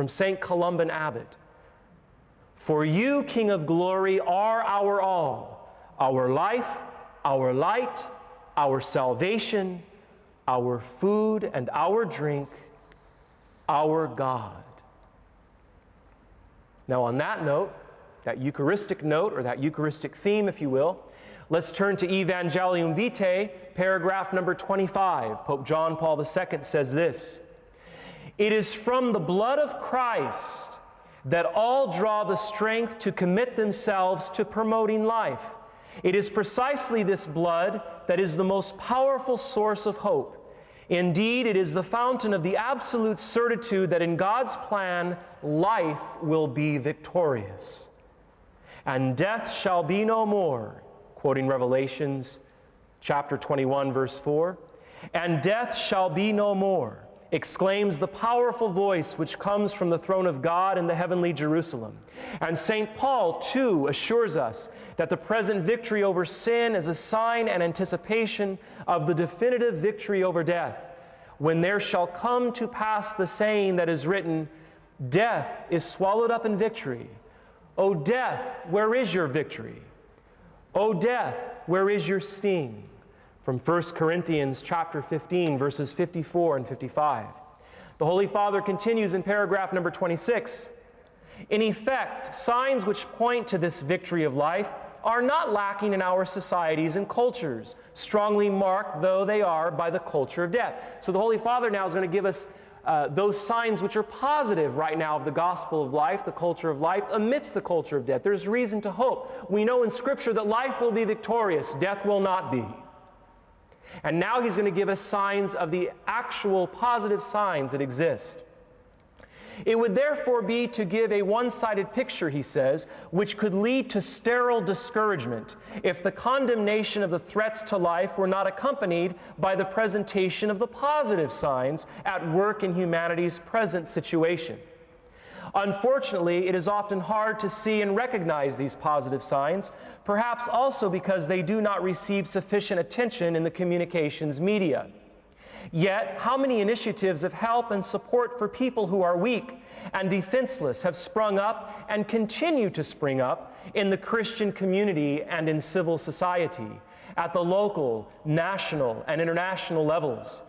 from St. Columban Abbot. For you, King of glory, are our all, our life, our light, our salvation, our food and our drink, our God. Now on that note, that Eucharistic note, or that Eucharistic theme, if you will, let's turn to Evangelium Vitae, paragraph number 25. Pope John Paul II says this: "It is from the blood of Christ that all draw the strength to commit themselves to promoting life. It is precisely this blood that is the most powerful source of hope. Indeed, it is the fountain of the absolute certitude that in God's plan, life will be victorious. And death shall be no more," quoting Revelations chapter 21, verse 4, "and death shall be no more," exclaims the powerful voice which comes from the throne of God in the heavenly Jerusalem. And St. Paul, too, assures us that the present victory over sin is a sign and anticipation of the definitive victory over death, when there shall come to pass the saying that is written, "Death is swallowed up in victory. O death, where is your victory? O death, where is your sting?" From 1 Corinthians chapter 15, verses 54 and 55. The Holy Father continues in paragraph number 26. "In effect, signs which point to this victory of life are not lacking in our societies and cultures, strongly marked though they are by the culture of death." So the Holy Father now is going to give us those signs which are positive right now of the gospel of life, the culture of life, amidst the culture of death. There's reason to hope. We know in Scripture that life will be victorious, death will not be. And now he's going to give us signs of the actual positive signs that exist. It would therefore be to give a one-sided picture, he says, which could lead to sterile discouragement if the condemnation of the threats to life were not accompanied by the presentation of the positive signs at work in humanity's present situation. Unfortunately, it is often hard to see and recognize these positive signs, perhaps also because they do not receive sufficient attention in the communications media. Yet, how many initiatives of help and support for people who are weak and defenseless have sprung up and continue to spring up in the Christian community and in civil society, at the local, national, and international levels,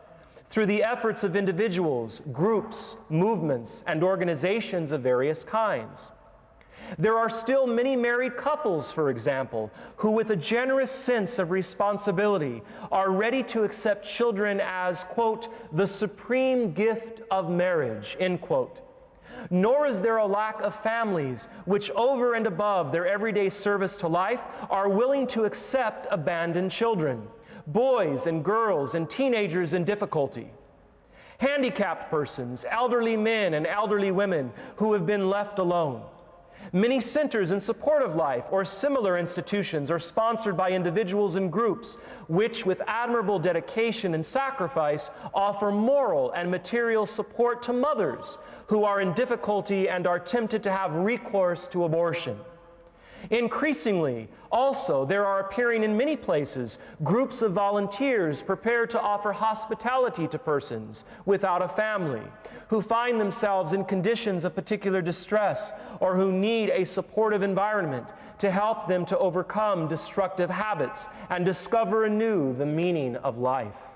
through the efforts of individuals, groups, movements, and organizations of various kinds. There are still many married couples, for example, who with a generous sense of responsibility are ready to accept children as, quote, "the supreme gift of marriage," end quote. Nor is there a lack of families which, over and above their everyday service to life, are willing to accept abandoned children, boys and girls and teenagers in difficulty, handicapped persons, elderly men and elderly women who have been left alone. Many centers in support of life or similar institutions are sponsored by individuals and groups which, with admirable dedication and sacrifice, offer moral and material support to mothers who are in difficulty and are tempted to have recourse to abortion. Increasingly, also, there are appearing in many places groups of volunteers prepared to offer hospitality to persons without a family, who find themselves in conditions of particular distress or who need a supportive environment to help them to overcome destructive habits and discover anew the meaning of life.